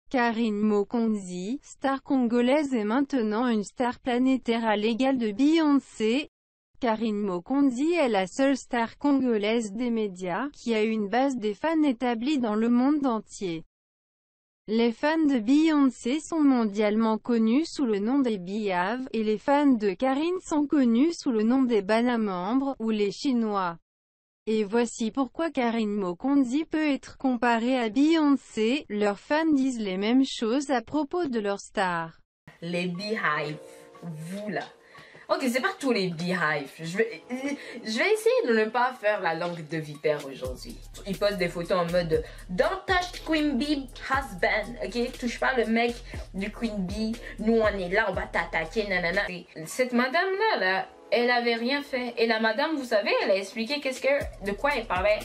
Karine Mokonzi, star congolaise est maintenant une star planétaire à l'égal de Beyoncé. Karine Mokonzi est la seule star congolaise des médias, qui a une base des fans établie dans le monde entier. Les fans de Beyoncé sont mondialement connus sous le nom des Beehive, et les fans de Karine sont connus sous le nom des Banamambres, ou les Chinois. Et voici pourquoi Karine Mokonzi peut être comparée à Beyoncé, leurs fans disent les mêmes choses à propos de leur star. Les Beehive, vous là. Ok, c'est pas tous les Beehive. Je vais essayer de ne pas faire la langue de vipère aujourd'hui. Ils postent des photos en mode Don't touch Queen Bee husband. Ok, touche pas le mec du Queen Bee. Nous on est là, on va t'attaquer, nanana. Cette madame là, elle avait rien fait. Et la madame, vous savez, elle a expliqué de quoi elle parlait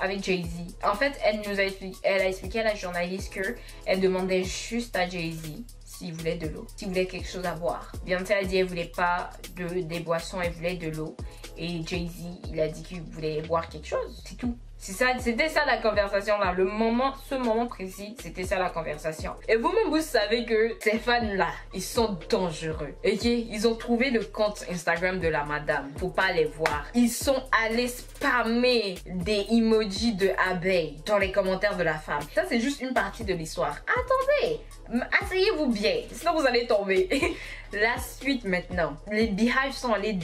avec Jay-Z. En fait, elle a expliqué à la journaliste que elle demandait juste à Jay-Z s'il voulait de l'eau, s'il voulait quelque chose à boire. Beyoncé a dit qu'elle voulait pas des boissons, elle voulait de l'eau. Et Jay-Z, il a dit qu'il voulait boire quelque chose. C'est tout. C'était ça la conversation là. Ce moment précis, c'était ça la conversation. Et vous-même, vous savez que ces fans-là, ils sont dangereux. Ok? Ils ont trouvé le compte Instagram de la madame. Faut pas les voir. Ils sont allés spammer des emojis de abeilles dans les commentaires de la femme. Ça, c'est juste une partie de l'histoire. Attendez! Asseyez-vous bien, sinon vous allez tomber. La suite maintenant. Les Beehive sont allés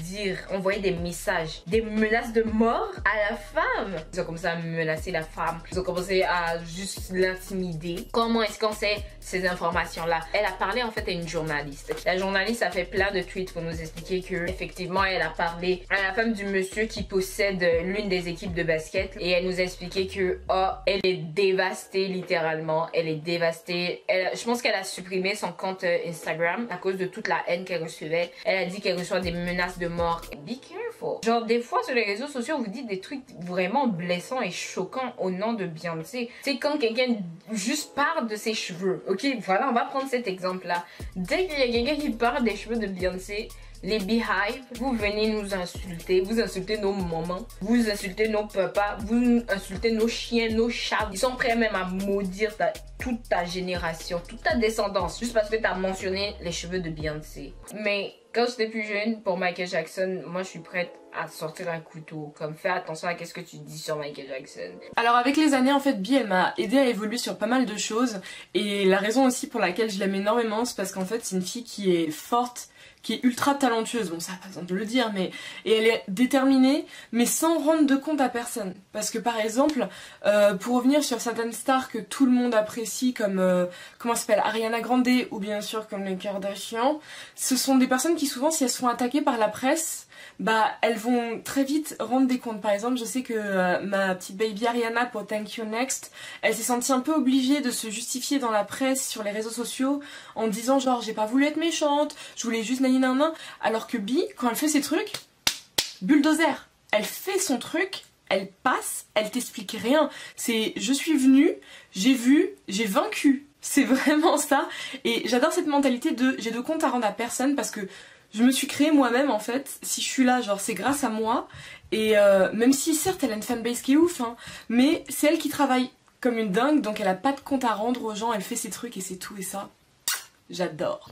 envoyer des messages, des menaces de mort à la femme. Ils ont commencé à menacer la femme. Ils ont commencé à juste l'intimider. Comment est-ce qu'on sait ces informations-là? Elle a parlé en fait à une journaliste. La journaliste a fait plein de tweets pour nous expliquer que effectivement elle a parlé à la femme du monsieur qui possède l'une des équipes de basket. Et elle nous a expliqué que elle est dévastée littéralement. Elle est dévastée. Je pense qu'elle a supprimé son compte Instagram à cause de toute la haine qu'elle recevait. Elle a dit qu'elle reçoit des menaces de mort. Be careful. Genre des fois sur les réseaux sociaux, vous dites des trucs vraiment blessants et choquants au nom de Beyoncé. C'est quand quelqu'un juste parle de ses cheveux. Ok, voilà, on va prendre cet exemple-là. Dès qu'il y a quelqu'un qui parle des cheveux de Beyoncé, les Beehive, vous venez nous insulter, vous insultez nos mamans, vous insultez nos papas, vous insultez nos chiens, nos chats. Ils sont prêts même à maudire toute ta génération, toute ta descendance, juste parce que tu as mentionné les cheveux de Beyoncé. Mais quand j'étais plus jeune, pour Michael Jackson, moi je suis prête à sortir un couteau. Comme fais attention à qu'est-ce que tu dis sur Michael Jackson. Alors avec les années en fait Bee elle m'a aidé à évoluer sur pas mal de choses. Et la raison aussi pour laquelle je l'aime énormément c'est parce qu'en fait c'est une fille qui est forte, qui est ultra talentueuse, bon ça pas besoin de le dire, et elle est déterminée, mais sans rendre de compte à personne. Parce que par exemple, pour revenir sur certaines stars que tout le monde apprécie, comme, comment elle s'appelle, Ariana Grande, ou bien sûr comme les Kardashians, ce sont des personnes qui souvent, si elles se font attaquer par la presse, bah elles vont très vite rendre des comptes. Par exemple, je sais que ma petite baby Ariana pour Thank You Next, elle s'est sentie un peu obligée de se justifier dans la presse, sur les réseaux sociaux, en disant genre j'ai pas voulu être méchante, je voulais juste nanana, alors que Bee, quand elle fait ses trucs, bulldozer, elle fait son truc, elle passe, elle t'explique rien. C'est je suis venue, j'ai vu, j'ai vaincu. C'est vraiment ça. Et j'adore cette mentalité de j'ai de compte à rendre à personne parce que je me suis créée moi-même en fait. Si je suis là, genre c'est grâce à moi. Et même si certes elle a une fanbase qui est ouf, hein, mais c'est elle qui travaille comme une dingue, donc elle a pas de compte à rendre aux gens, elle fait ses trucs et c'est tout. Et ça, j'adore.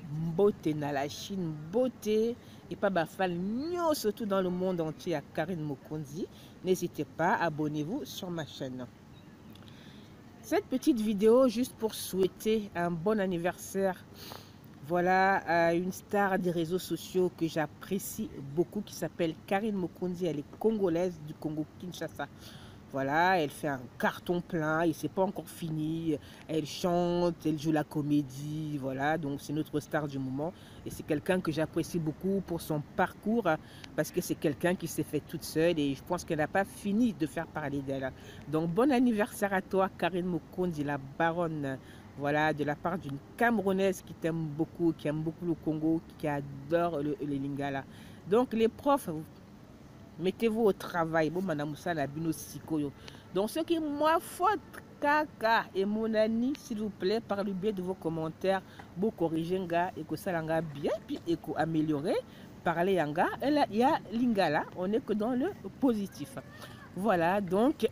Beauté dans la Chine, beauté et pas bafal, surtout dans le monde entier à Karine Mokonzi. N'hésitez pas, abonnez-vous sur ma chaîne. Cette petite vidéo juste pour souhaiter un bon anniversaire. Voilà, à une star des réseaux sociaux que j'apprécie beaucoup qui s'appelle Karine Mokonzi. Elle est congolaise du Congo Kinshasa. Voilà, elle fait un carton plein et c'est pas encore fini. Elle chante, elle joue la comédie, voilà. Donc c'est notre star du moment et c'est quelqu'un que j'apprécie beaucoup pour son parcours parce que c'est quelqu'un qui s'est fait toute seule et je pense qu'elle n'a pas fini de faire parler d'elle. Donc bon anniversaire à toi Karine Mokonzi, la baronne. Voilà, de la part d'une Camerounaise qui t'aime beaucoup, qui aime beaucoup le Congo, qui adore le lingala. Donc les profs, mettez-vous au travail. Bon, madame Moussa, la bino sikoyo. Donc ceux qui moi faute, kaka et mon ami, s'il vous plaît, par le biais de vos commentaires, vous corrigez et que ça langa bien, puis et que améliorer, parler yanga. Et là, il y a lingala, on n'est que dans le positif. Voilà, donc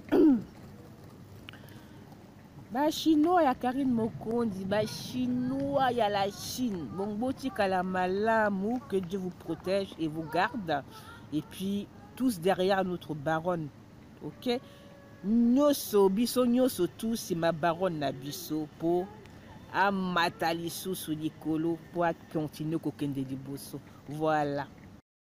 Ba chinois ya Karine Mokonzi, ba chinois ya la Chine. Bon boti kalamalamu, que Dieu vous protège et vous garde. Et puis tous derrière notre baronne. OK? Nyoso biso nyoso tous c'est ma baronne na biso pour amatalisu sous likolo pour continuer kokende liboso. Voilà.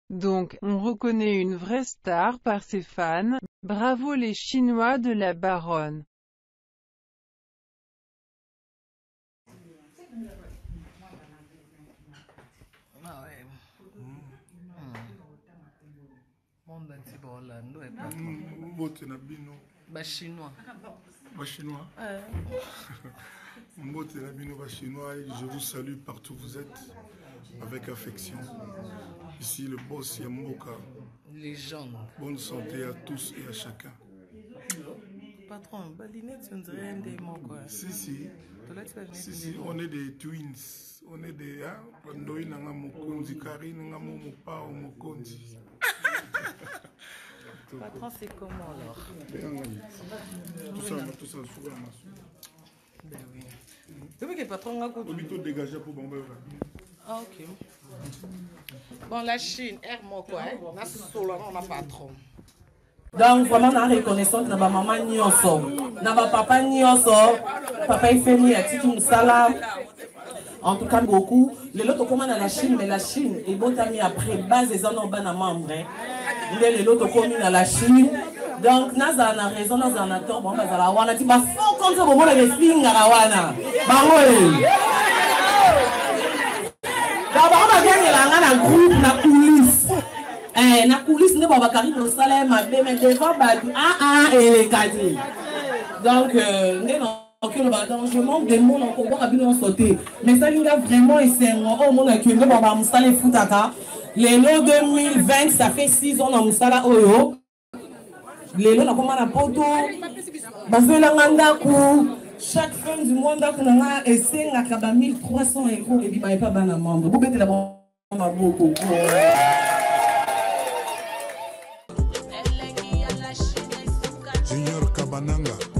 Donc, on reconnaît une vraie star par ses fans. Bravo les Chinois de la baronne. Chinois. Chinois, je vous salue partout où vous êtes avec affection. Ici le boss Yamboka. Légende. Bonne santé à tous et à chacun. Patron, Balinette, tu ne dirais un des mots quoi. Si, on est des twins. On est des Pandoi Nanga Mokonzi, Karine Nanga Momopa Mokonzi. Patron, c'est comment alors? Tout ça, souvent. Ben oui. Depuis que patron a coupé. On dégagé pour bomber. Ah, ok. Bon, la Chine, air-moi quoi, hein? On a solo, on a patron. Donc vraiment na reconnaissance na ba maman nyonso na ba papa nyonso papa ifemi atiki musala en tout cas beaucoup les autres comment dans la Chine mais la Chine est bon ami après base des en bana membre les autres communes dans la Chine donc naza na raison naza na tort bon bazala wana ti ba fo comme ça bon les finga wana bango d'abord on va gagner la groupe na police na coulisse ne baba Karine au salaire ma mais devant et les cadres donc je manque de monde en combat à sauter mais ça il a vraiment essayé au monde qui ne baba musala futaka les lots 2020 ça fait 6 ans dans musala oyo les lots na comment na poto bazela ngandako chaque fin du mois ndako na essayer ngaka 1300 € et puis ba pas bana membre vous bête la beaucoup Junior Kabananga.